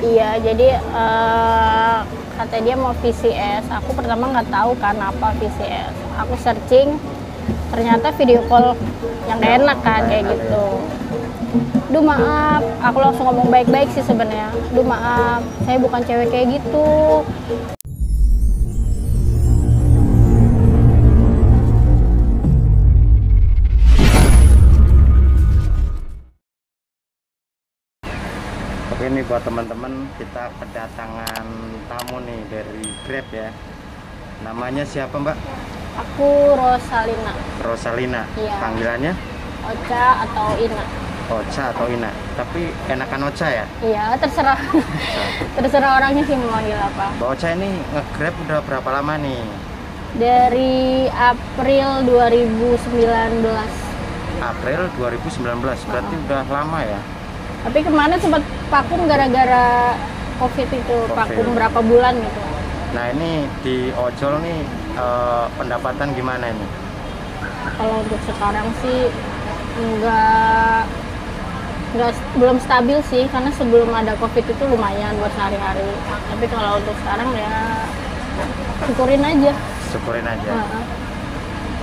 Iya, jadi kata dia mau VCS. Aku pertama nggak tahu kan apa VCS. Aku searching, ternyata video call yang gak enak kan kayak gitu. Duh maaf, aku langsung ngomong baik-baik sih sebenarnya. Duh maaf, saya bukan cewek kayak gitu. Oke nih buat teman-teman, kita kedatangan tamu nih dari Grab ya. Namanya siapa Mbak? Aku Rosalina. Rosalina. Iya. Panggilannya? Ocha atau Ina. Ocha atau Ina. Tapi enakan Ocha ya? Iya, terserah. Terserah orangnya sih mau manggil apa. Mbak Ocha ini nge-Grab udah berapa lama nih? Dari April 2019. April 2019, berarti udah lama ya? Tapi kemarin sempat vakum gara-gara COVID itu, vakum berapa bulan gitu. Nah ini di ojol nih pendapatan gimana ini? Kalau untuk sekarang sih belum stabil sih, karena sebelum ada COVID itu lumayan buat sehari-hari. Tapi kalau untuk sekarang ya syukurin aja. Syukurin aja.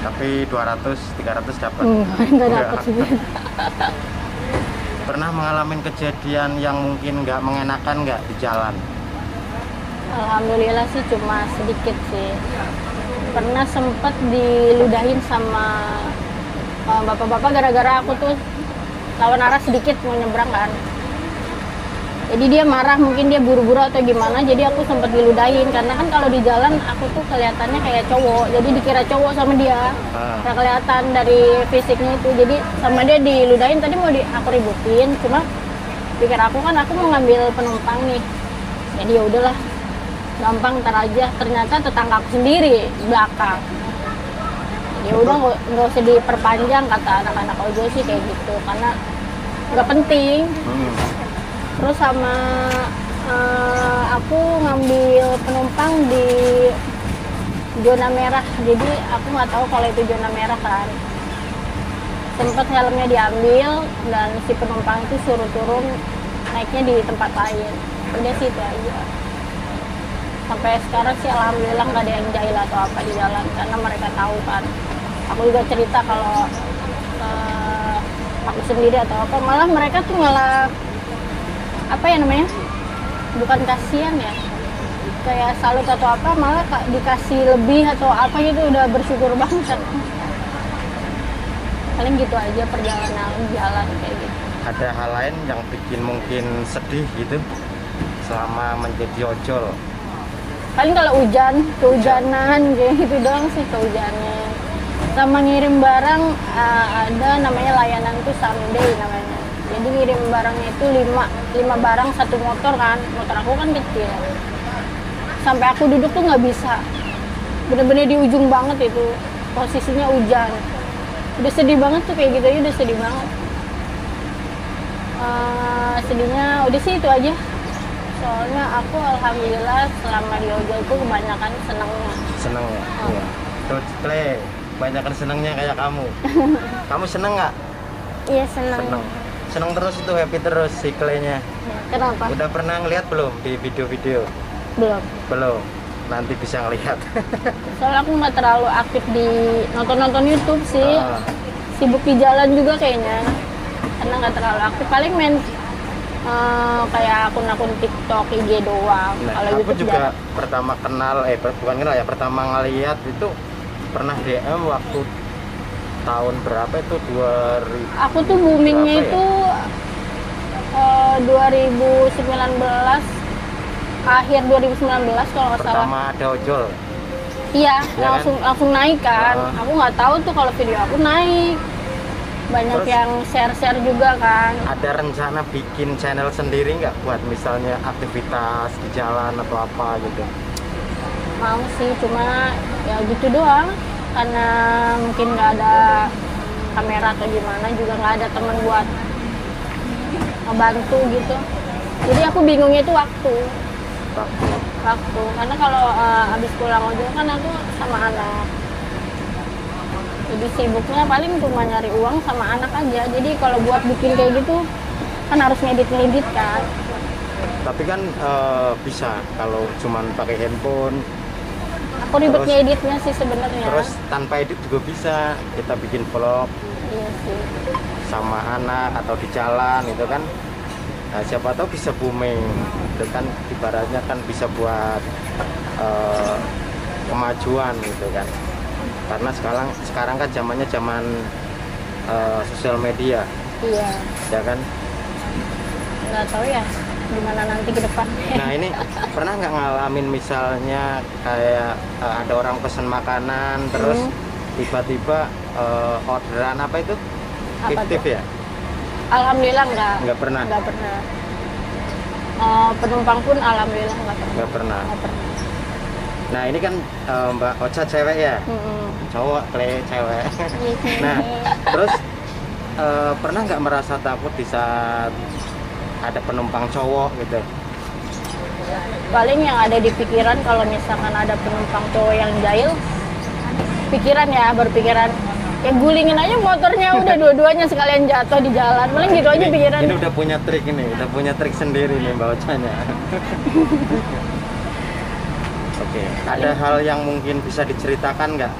Tapi 200-300 dapat? Nggak dapat sih. Pernah mengalami kejadian yang mungkin nggak mengenakan nggak di jalan? Alhamdulillah sih cuma sedikit sih. Pernah sempet diludahin sama bapak-bapak gara-gara aku tuh lawan arah sedikit mau nyebrang kan. Jadi dia marah, mungkin dia buru-buru atau gimana, jadi aku sempet diludahin. Karena kan kalau di jalan aku tuh kelihatannya kayak cowok, jadi dikira cowok sama dia. Nggak kelihatan dari fisiknya itu, jadi sama dia diludahin. Tadi mau aku ributin, cuma pikir aku kan aku mau ngambil penumpang nih. Jadi ya udahlah, gampang ntar aja. Ternyata tetangga aku sendiri belakang. Ya udah nggak usah diperpanjang kata anak-anak ojol sih kayak gitu, karena nggak penting. Terus sama aku ngambil penumpang di zona merah, jadi aku nggak tahu kalau itu zona merah kan. Sempet helmnya diambil dan si penumpang itu suruh turun, naiknya di tempat lain. Udah sih itu aja. Sampai sekarang sih alhamdulillah nggak ada yang jahil atau apa di jalan, karena mereka tahu kan. Aku juga cerita kalau aku sendiri atau apa, malah mereka tuh malah apa ya namanya, bukan kasihan ya, kayak salut atau apa, malah dikasih lebih atau apa gitu, udah bersyukur banget. Paling gitu aja perjalanan jalan kayak gitu. Ada hal lain yang bikin mungkin sedih gitu selama menjadi ojol? Paling kalau kehujanan kayak gitu doang sih, kehujanan. Sama ngirim barang, ada namanya layanan tuh Someday namanya. Jadi ngirim barangnya itu 5 barang satu motor kan. Motor aku kan kecil. Sampai aku duduk tuh nggak bisa. Bener-bener di ujung banget itu. Posisinya hujan. Udah sedih banget tuh kayak gitu aja, udah sedih banget. Sedihnya udah sih itu aja. Soalnya aku alhamdulillah selama di ojol tuh kebanyakan senangnya. Seneng ya? Iya. Tuh Cle, kebanyakan senangnya kayak kamu. Kamu seneng nggak? Iya senang. Seneng terus itu, happy terus si Cle-nya. Kenapa? Udah pernah ngeliat belum di video-video? Belum. Nanti bisa ngelihat. Soalnya aku nggak terlalu aktif di nonton YouTube sih. Sibuk di jalan juga kayaknya. Karena nggak terlalu aktif. Paling main kayak akun-akun TikTok, IG doang. Nah, kalau aku YouTube juga jarang. pertama kenal, bukan kenal ya, pertama ngeliat itu pernah DM waktu tahun berapa itu, 2000. Aku tuh boomingnya ya? itu 2019, akhir 2019 kalau nggak salah. Pertama ada ojol. Iya, Ya langsung naik kan. Aku nggak tahu tuh kalau video aku naik. Banyak Terus, yang share juga kan. ada rencana bikin channel sendiri nggak buat misalnya aktivitas di jalan atau apa gitu? Mau sih, cuma ya gitu doang. Karena mungkin nggak ada kamera atau gimana, juga nggak ada teman buat ngebantu gitu. Jadi aku bingungnya itu waktu. Karena kalau habis pulang ojol kan aku sama anak. Jadi sibuknya paling cuma nyari uang sama anak aja. Jadi kalau buat bikin kayak gitu kan harus ngedit kan. Tapi kan bisa kalau cuman pakai handphone. Aku ribet ngeditnya sih sebenarnya. Terus tanpa edit juga bisa. Kita bikin vlog Iya sih. sama anak atau di jalan itu kan. Nah, siapa tahu bisa booming. Itu kan ibaratnya kan bisa buat kemajuan gitu kan. Karena sekarang kan zamannya zaman sosial media. Iya. Ya kan? Nggak tahu ya gimana nanti ke depan. Nah ini pernah nggak ngalamin misalnya kayak ada orang pesen makanan terus tiba-tiba orderan apa itu Apa fiktif tuh? ya? Alhamdulillah Nggak pernah. Nggak pernah. Penumpang pun alhamdulillah nggak pernah. Nggak pernah. Nggak pernah. Nah ini kan Mbak Ocha cewek ya, Mm-mm. cowok cewek. Nah terus pernah nggak merasa takut di saat ada penumpang cowok gitu? Paling yang ada di pikiran kalau misalkan ada penumpang cowok yang jahil, pikiran ya, berpikiran ya gulingin aja motornya, udah dua-duanya sekalian jatuh di jalan. Paling gitu aja pikiran. Ini udah punya trik udah punya trik sendiri nih Mbak Ochanya. Oke, ada hal yang mungkin bisa diceritakan nggak?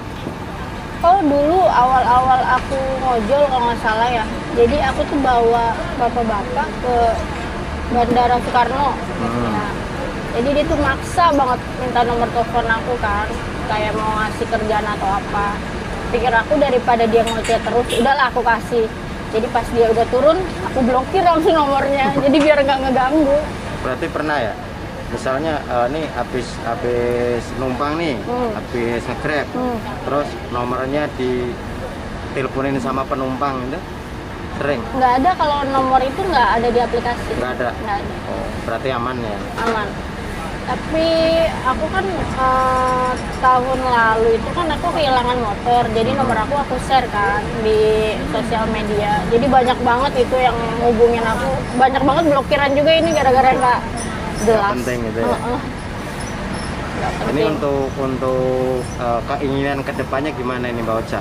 Oh dulu awal-awal aku ngojol kalau nggak salah ya. Jadi aku tuh bawa bapak-bapak ke Bandara Soekarno. Nah, jadi dia tuh maksa banget minta nomor telepon aku kan, kayak mau ngasih kerjaan atau apa. Pikir aku daripada dia ngoceh terus, udahlah aku kasih. Jadi pas dia udah turun, aku blokir langsung nomornya. Jadi biar nggak ngeganggu. Berarti pernah ya? Misalnya nih habis numpang nih, habis nge-grab, terus nomornya diteleponin sama penumpang itu sering? Nggak ada, kalau nomor itu nggak ada di aplikasi. Nggak ada? Nggak ada. Oh, berarti aman ya? Aman. Tapi aku kan tahun lalu itu kan aku kehilangan motor, jadi nomor aku share kan di sosial media. Jadi banyak banget itu yang ngubungin aku, banyak banget blokiran juga ini gara-gara nggak jelas. Penting gitu ya. Nggak Ini penting. untuk keinginan kedepannya gimana ini Mbak Ocha?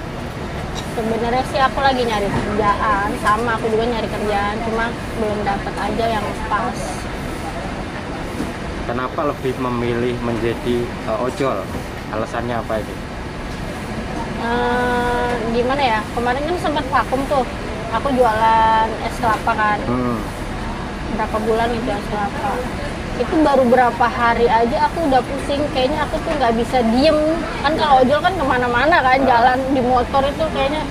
Sebenarnya sih aku lagi nyari kerjaan, sama aku juga nyari kerjaan, cuma belum dapat aja yang pas. Kenapa lebih memilih menjadi ojol? Alasannya apa itu? Gimana ya, kemarin kan sempat vakum tuh, aku jualan es kelapa kan. Berapa bulan itu es kelapa, itu baru berapa hari aja aku udah pusing, kayaknya aku tuh nggak bisa diem kan. Kalau ojol kan kemana-mana kan, jalan di motor itu kayaknya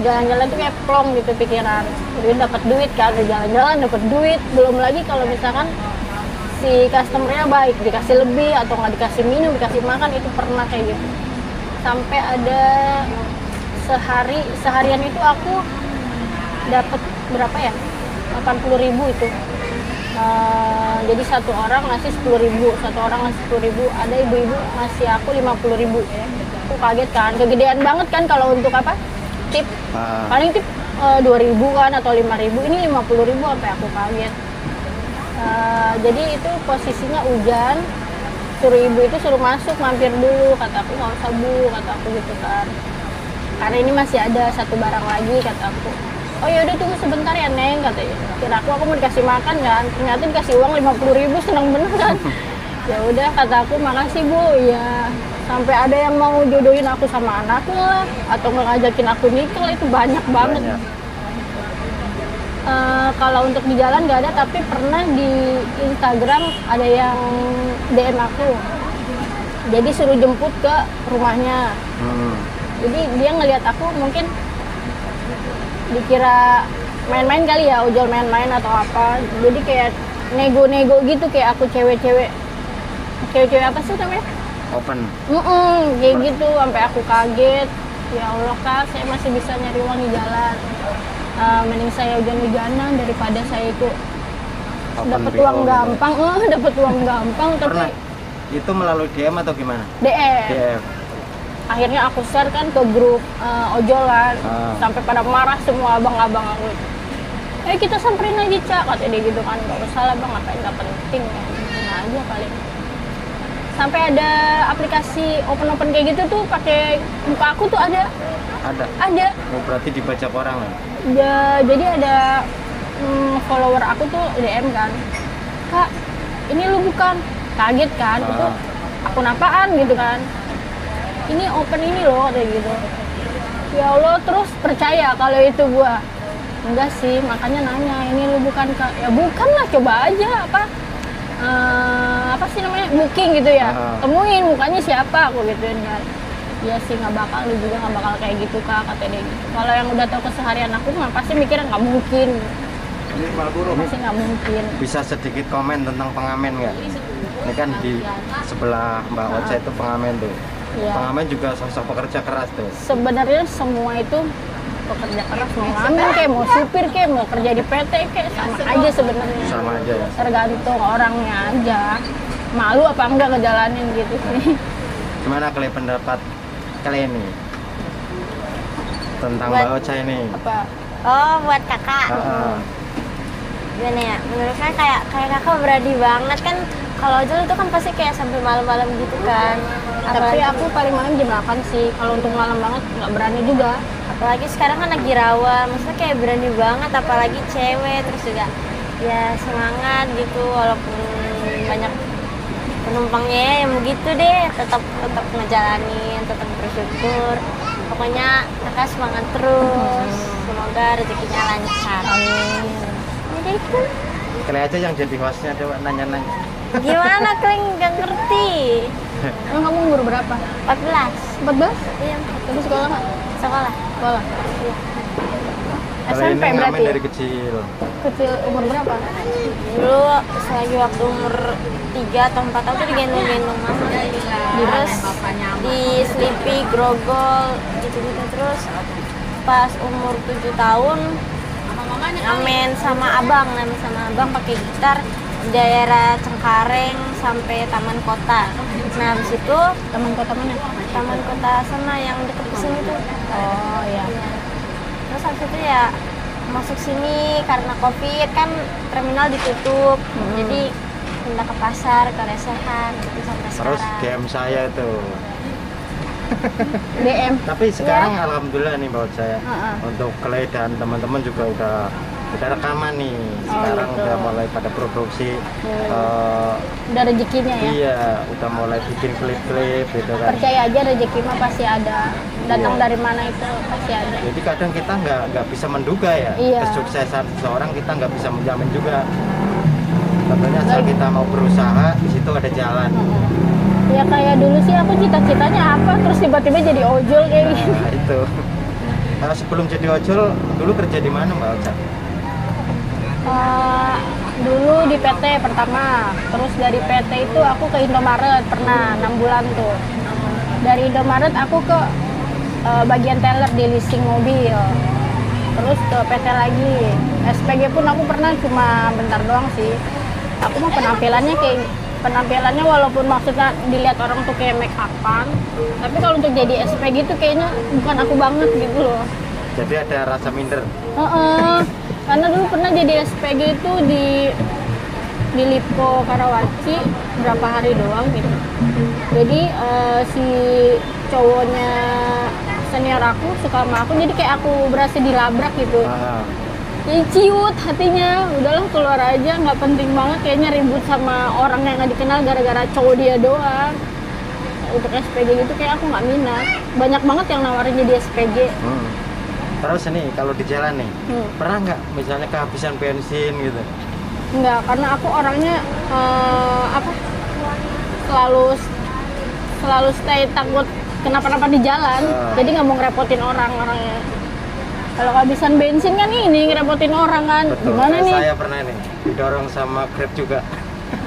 jalan-jalan tuh kayak plong gitu pikiran. Jadi dapat duit kan, jalan-jalan dapat duit, belum lagi kalau misalkan si customernya baik, dikasih lebih atau nggak dikasih minum, dikasih makan, itu pernah kayak gitu. Sampai ada seharian itu aku dapat berapa ya, 80.000 itu. Jadi satu orang ngasih 10.000, satu orang ngasih 10.000, ada ibu-ibu ngasih aku 50.000. Aku kaget kan, kegedean banget kan kalau untuk apa, tip. Paling tip 2.000 kan atau 5.000, ini 50.000, sampai aku kaget. Jadi itu posisinya hujan, suruh ibu itu suruh masuk, mampir dulu, kata aku nggak usah bu, kata aku gitu kan, karena ini masih ada satu barang lagi, kata aku. Oh ya udah tunggu sebentar ya Neng, katanya. Kira aku mau dikasih makan kan, ternyata dikasih uang 50.000, seneng bener kan. Ya udah, kata aku makasih bu. Ya sampai ada yang mau jodohin aku sama anaknya lah, atau ngajakin aku nikah lah, itu banyak banget. Kalau untuk di jalan nggak ada, tapi pernah di Instagram ada yang DM aku, jadi suruh jemput ke rumahnya. Jadi dia ngelihat aku mungkin dikira main-main kali ya, ojol main-main atau apa, jadi kayak nego-nego gitu, kayak aku cewek-cewek apa sih namanya, open. Kayak gitu, sampai aku kaget. Ya Allah kak, saya masih bisa nyari uang di jalan. Mending saya hujan-hujanan daripada saya itu dapat uang gampang. Dapat uang gampang. Pernah Tapi itu melalui DM atau gimana? DM. Akhirnya aku share kan ke grup ojolan, sampai pada marah semua abang-abang aku. Kita samperin aja cak, kata dia gitu kan. Gak usah lah bang, ngapain, gak penting ya, nah aja paling. Sampai ada aplikasi open kayak gitu tuh, pakai muka aku tuh ada. Oh, berarti dibaca orang kan? Ya, jadi ada follower aku tuh DM kan, Kak, ini lu bukan? Kaget kan, itu akun apaan gitu kan. Ini open ini loh, kayak gitu. Ya Allah, terus percaya kalau itu gua. Enggak sih, makanya nanya, ini lu bukan Kak? Ya bukan lah, coba aja apa sih namanya, booking gitu ya. Temuin mukanya siapa, aku gituin kan. Iya sih, nggak bakal, lu juga nggak bakal kayak gitu Kak, kata dia gitu. Kalau yang udah tahu keseharian aku nggak, pasti mikirnya nggak mungkin. Pasti nggak mungkin. Bisa sedikit komen tentang pengamen nggak? Ini kan di sebelah Mbak Ocha itu pengamen tuh. Iya. Pengamen juga sosok pekerja keras tuh. Sebenarnya semua itu pekerja keras, mau ngamen kayak mau supir kayak mau kerja di PT kayak sama aja sebenarnya. Sama aja ya. Tergantung orangnya aja. Malu apa enggak ngejalanin gitu sih. Gimana kalian pendapat kalian nih tentang Buat- Mbak Ocha ini? Apa? Oh, buat kakak. Gimana ya? Menurut saya kayak kakak berani banget kan. Kalau ojol itu kan pasti kayak sampai malam-malam gitu kan. Tapi aku paling malam jam 8 sih. Kalau untuk malam banget nggak berani juga. Apalagi sekarang kan lagi rawa, maksudnya kayak berani banget, apalagi cewek, terus juga ya semangat gitu, walaupun banyak penumpangnya ya begitu deh, tetap ngejalanin, tetap bersyukur. Pokoknya kakak semangat terus, semoga rezekinya lancar. Amin. Jadi gitu. Kalian aja yang jadi hostnya, coba nanya-nanya. Gimana kalian nggak ngerti? Emang kamu umur berapa? 14. 14? Iya, Tapi sekolah nggak? sekolah. Sekolah. Kalau SMP ini ngamen berarti? dari kecil. Kecil umur berapa? Dulu selagi waktu umur 3 atau 4 tahun tuh digendong-gendong mama. Terus di Sleepy, Grogol, gitu-gitu. Terus pas umur 7 tahun ngamen sama abang pakai gitar daerah Cengkareng sampai Taman Kota. Nah, habis itu Teman kota mana? Taman Kota sana yang deket kesini tuh. Oh iya. Terus habis itu ya masuk sini karena COVID kan terminal ditutup. Jadi pindah ke pasar, ke lesehan gitu sampai Terus sekarang. DM saya itu. DM. Tapi sekarang alhamdulillah nih Mbak Ocha ya. Untuk Clay dan teman-teman juga udah rekaman nih. Sekarang gitu. udah mulai pada produksi. Udah rezekinya ya. Iya, udah mulai bikin klip-klip gitu kan. Percaya aja rezeki mah pasti ada. Datang Iya. dari mana itu pasti ada. Jadi kadang kita nggak bisa menduga ya Iya. kesuksesan seseorang, kita nggak bisa menjamin juga. Tentunya asal kita mau berusaha, di situ ada jalan. Ya kayak dulu sih aku cita-citanya apa, terus tiba-tiba jadi ojol kayak gitu. Nah itu. Sebelum jadi ojol, dulu kerja di mana Mbak Ocha? Dulu di PT pertama, terus dari PT itu aku ke Indomaret pernah 6 bulan tuh. Dari Indomaret aku ke bagian teller di leasing mobil, terus ke PT lagi. SPG pun aku pernah cuma bentar doang sih. Aku mah penampilannya walaupun maksudnya dilihat orang tuh kayak make upan, tapi kalau untuk jadi SPG itu kayaknya bukan aku banget gitu loh. Jadi ada rasa minder. Karena dulu pernah jadi SPG itu di Lipo Karawaci berapa hari doang gitu. Jadi si cowoknya senior aku suka sama aku, jadi kayak aku berasa dilabrak gitu. Jadi ciut hatinya, udahlah keluar aja, nggak penting banget kayaknya ribut sama orang yang nggak dikenal gara-gara cowok dia doang. Untuk SPG gitu kayak aku nggak minat. Banyak banget yang nawarin jadi SPG. Terus nih kalau di jalan nih, pernah nggak misalnya kehabisan bensin gitu? Enggak, karena aku orangnya selalu stay takut kenapa-napa di jalan. Jadi nggak mau ngerepotin orangnya. Kalau kehabisan bensin kan ini ngerepotin orang kan. Betul. Gimana nih? Saya pernah nih didorong sama Grab juga.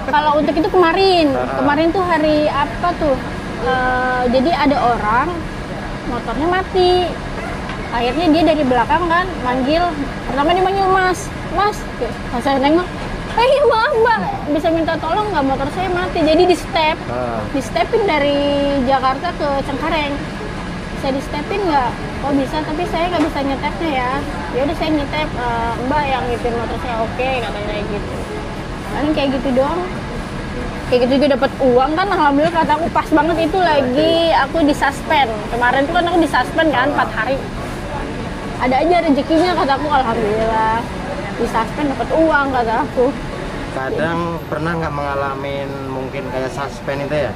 Kalau untuk itu kemarin tuh hari apa tuh? Jadi ada orang motornya mati. Akhirnya dia dari belakang kan manggil. Pertama dia manggil mas. Pas saya nengok, iya maaf mbak, bisa minta tolong nggak, motor saya mati. Jadi di stepin dari Jakarta ke Cengkareng. Bisa di stepin nggak? Oh bisa, tapi saya nggak bisa nyetepnya ya. Ya udah saya nyetep, mbak yang nyetir motor saya, oke katanya kayak gitu. Paling kayak gitu doang. Kayak gitu juga dapat uang kan, alhamdulillah kata aku pas banget itu lagi aku disuspend. Kemarin tuh kan aku disuspend kan 4 hari. Ada aja rezekinya kata aku, alhamdulillah. Disuspend dapat uang kata aku. kadang pernah nggak mengalami mungkin kayak suspend itu ya?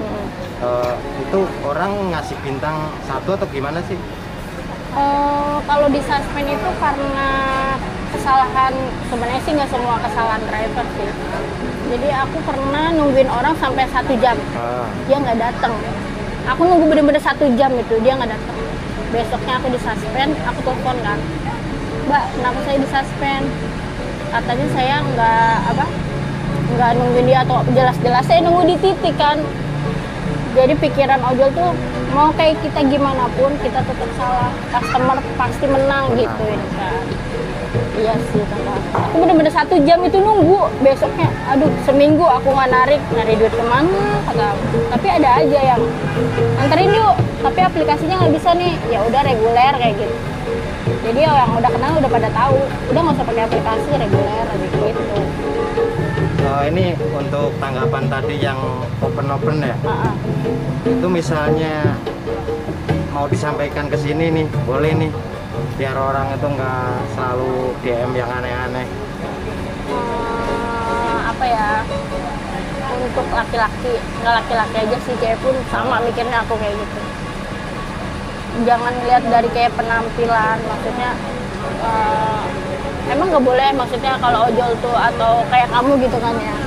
Itu orang ngasih bintang 1 atau gimana sih? Kalau di suspend itu karena kesalahan, sebenarnya sih nggak semua kesalahan driver sih. Jadi aku pernah nungguin orang sampai 1 jam, dia nggak datang. Aku nunggu bener-bener 1 jam itu, dia nggak datang. Besoknya aku di suspend, aku telepon kan, Mbak, kenapa saya di suspend? Katanya saya nggak nungguin dia, atau jelas-jelas saya nunggu di titik kan. Jadi pikiran ojol tuh mau kayak kita gimana pun kita tetap salah, customer pasti menang gitu ya kan. Iya sih kakak. Aku bener-bener 1 jam itu nunggu. Besoknya, aduh seminggu aku nggak nyari duit kemana kata aku. Tapi ada aja yang anterin yuk, tapi aplikasinya nggak bisa nih. Ya udah reguler kayak gitu. Jadi yang udah kenal udah pada tahu. Udah nggak usah pakai aplikasi, reguler aja gitu. Ini untuk tanggapan tadi yang open ya. Itu misalnya mau disampaikan ke sini nih, boleh nih, biar orang itu nggak selalu DM yang aneh-aneh. Apa ya? Untuk laki-laki, nggak laki-laki aja sih, cewek pun sama mikirnya aku kayak gitu. Jangan lihat dari kayak penampilan, maksudnya emang nggak boleh, maksudnya kalau ojol tuh atau kayak kamu gitu kan ya,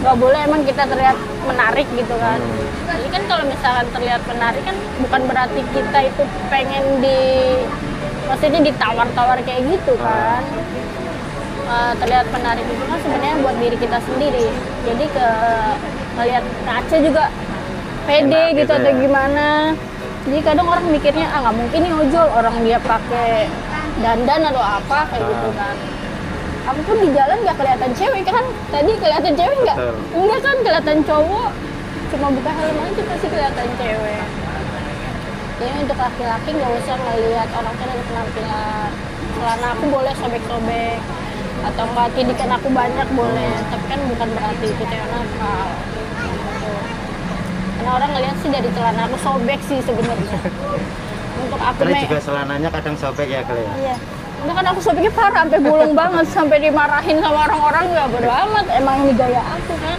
nggak boleh emang kita terlihat menarik gitu kan. Jadi kan kalau misalkan terlihat menarik kan bukan berarti kita itu pengen maksudnya ditawar-tawar kayak gitu kan. Terlihat menarik itu kan sebenarnya buat diri kita sendiri. Jadi ngelihat kaca juga pede enak gitu atau ya. Gimana. Jadi kadang orang mikirnya nggak mungkin nih ojol, orang dia pakai dandan atau apa kayak gitu kan. Aku pun di jalan nggak kelihatan cewek kan. Tadi kelihatan cewek nggak? Enggak kan, kelihatan cowok. Cuma buka helm aja pasti kelihatan cewek. Jadi untuk laki-laki nggak usah ngelihat orang kan dari penampilan. Celana aku boleh sobek-sobek atau enggak tindikan aku banyak boleh, tapi kan bukan berarti itu cewek nakal. Gitu. Karena orang ngelihat sih dari celana aku sobek sih sebenarnya. Untuk aku Kalian juga celananya kadang sobek ya kalian? Iya. Itu kan aku sobeknya parah, sampai gulung banget, sampai dimarahin sama orang-orang, nggak bodo amat. Emang ini gaya aku kan.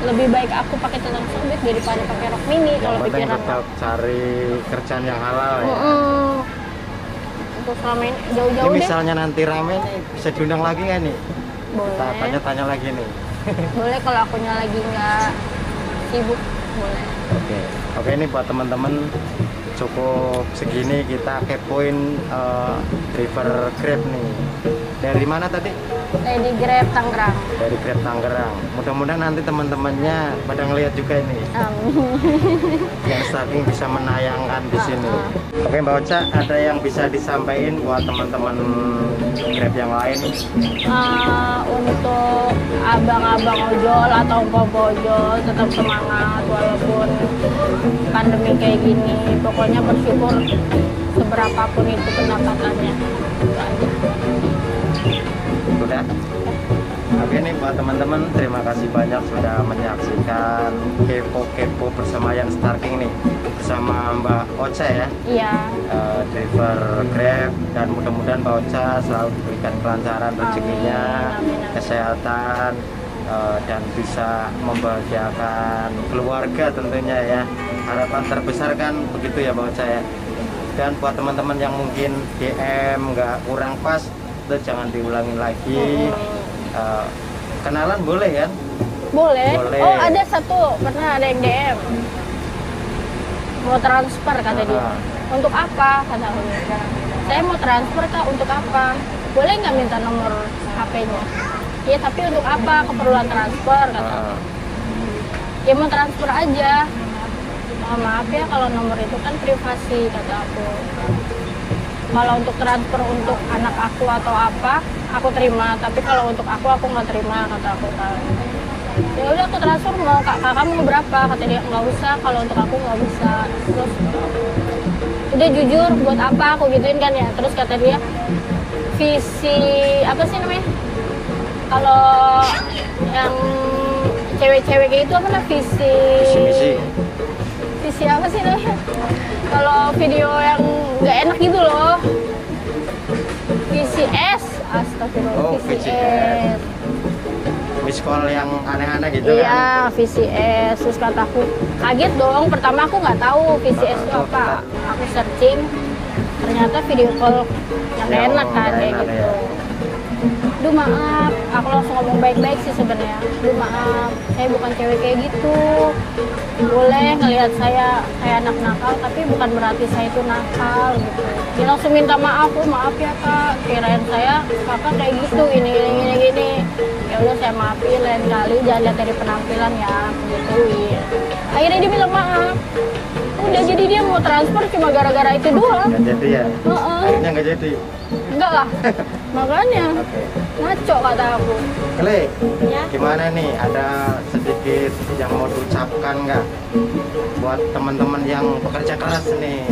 Lebih baik aku pakai celana sobek daripada pakai rok mini kalau pikiran. Tetap cari kerjaan yang halal ya. Untuk selama ini jauh-jauh Ini deh. misalnya nanti rame nih, bisa diundang lagi nggak nih? Boleh. Kita tanya-tanya lagi nih. Boleh kalau akunya lagi nggak sibuk, boleh. Oke, ini buat teman-teman cukup segini kita kepoin driver Grab nih. Dari mana tadi? Dari Grab Tangerang. Dari Grab Tangerang. Mudah-mudahan nanti teman-temannya pada ngeliat juga ini. Yang stalking bisa menayangkan di sini. Oke Mbak Ocha, ada yang bisa disampaikan buat teman-teman Grab yang lain? Untuk abang-abang ojol atau mpok ojol tetap semangat walaupun pandemi kayak gini. Pokoknya bersyukur seberapapun itu pendapatannya. Itu aja. Udah. Oke nih buat teman-teman, terima kasih banyak sudah menyaksikan kepo-kepo persemayan Starking nih bersama Mbak Ocha ya. Iya. Driver Grab, dan mudah-mudahan Mbak Ocha selalu diberikan kelancaran rezekinya, kesehatan, dan bisa membahagiakan keluarga tentunya ya. Harapan terbesar kan begitu ya Mbak Ocha ya. Dan buat teman-teman yang mungkin DM nggak kurang pas, itu jangan diulangin lagi. Kenalan boleh kan? Boleh. Boleh. Oh ada satu, pernah ada yang DM mau transfer kata dia. Untuk apa kata aku? Saya mau transfer kak, untuk apa? Boleh nggak minta nomor HP-nya? Ya tapi untuk apa keperluan transfer kata aku. Ya mau transfer aja. Maaf ya kalau nomor itu kan privasi kata aku. Kalau untuk transfer untuk anak aku atau apa, aku terima. Tapi kalau untuk aku nggak terima kata aku kan. Ya udah aku transfer, mau kakak mau berapa? Kata dia nggak usah, kalau untuk aku nggak bisa. Terus udah jujur buat apa aku gituin kan ya. Terus kata dia visi apa sih namanya? Kalau yang cewek-cewek kayak itu apa namanya? Visi-misi. Visi apa sih namanya? Kalau video yang nggak enak gitu loh. VCS, astagfirullah. Oh, VCS. miss call yang aneh-aneh gitu kan? Iya, VCS. Terus kataku kaget dong. Pertama aku nggak tahu VCS itu apa. Aku searching, ternyata video call yang Ya, enak kan nggak kayak enak, gitu. ya. Duh maaf, aku langsung ngomong baik-baik sih sebenarnya. Duh maaf, saya bukan cewek kayak gitu. Boleh ngelihat saya kayak anak nakal, tapi bukan berarti saya itu nakal gitu. Dia langsung minta maaf, oh, maaf ya kak, kirain saya kakak kayak gitu, gini. Ya udah saya maafin, lain kali jangan lihat dari penampilan ya, aku gituin. Akhirnya dia bilang maaf. Udah jadi dia mau transfer cuma gara-gara itu doang. Nggak jadi ya? Heeh. Akhirnya nggak jadi. Enggak lah, makanya Oke. ngaco kata aku. Kle, Ya. gimana nih? Ada sedikit yang mau diucapkan nggak buat teman-teman yang pekerja keras nih?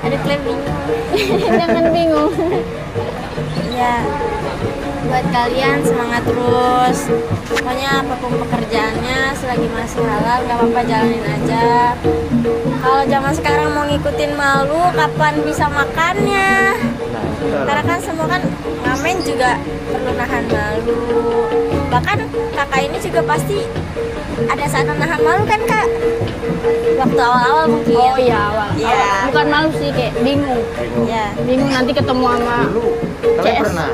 Ada klaim bingung. Jangan bingung. Ya, buat kalian semangat terus. Pokoknya apapun pekerjaannya, selagi masih halal nggak apa-apa, jalanin aja. Kalau zaman sekarang mau ngikutin malu, kapan bisa makannya? Nah, betul. Karena kan semua kan ngamen juga perlu nahan malu. Bahkan kakak ini juga pasti ada saat nahan malu kan kak? Waktu awal-awal mungkin. Oh iya awal. Iya. Awal. Bukan malu sih, kayak bingung. Bingung. Ya. Bingung nanti ketemu sama Dulu, kalian CS. pernah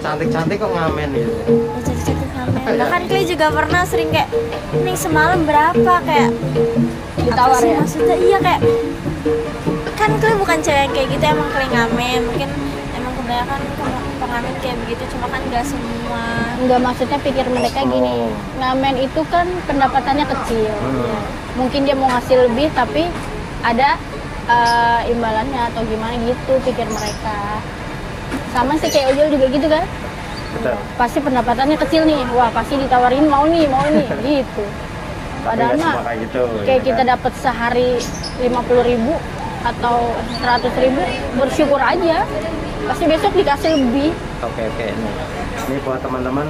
cantik-cantik kok ngamen gitu? Ya, cantik-cantik ngamen. Bahkan Clay juga pernah sering kayak, ini semalam berapa kayak ditawar apa sih ya. maksudnya, iya kayak kan Clay bukan cewek yang kayak gitu, emang Clay ngamen, mungkin emang kebanyakan pengamen kayak begitu, cuma kan gak semua. Enggak, maksudnya pikir mereka gini, ngamen itu kan pendapatannya kecil. Mungkin dia mau ngasih lebih tapi ada imbalannya atau gimana gitu pikir mereka. Sama sih kayak ojol juga gitu kan. Betul. Pasti pendapatannya kecil nih. Wah, pasti ditawarin mau nih gitu. Padahal Nggak mah semua kayak gitu. kayak ya kita kan? dapat sehari 50.000 atau 100.000, bersyukur aja. Pasti besok dikasih lebih. Oke ini buat teman-teman,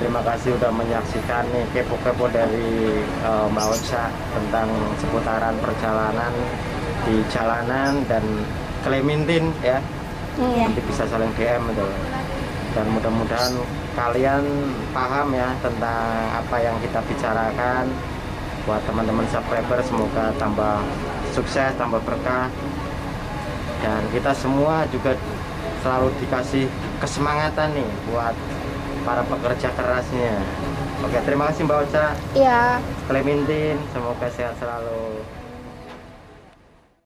terima kasih udah menyaksikan nih kepo-kepo dari Mbak Ocha tentang seputaran perjalanan di jalanan dan Clementine ya. Iya. Nanti bisa saling DM itu. Dan mudah-mudahan kalian paham ya tentang apa yang kita bicarakan. Buat teman-teman subscriber semoga tambah sukses, tambah berkah, dan kita semua juga selalu dikasih kesemangatan nih buat para pekerja kerasnya. Oke, terima kasih Mbak Ocha, Iya. Clementine, semoga sehat selalu.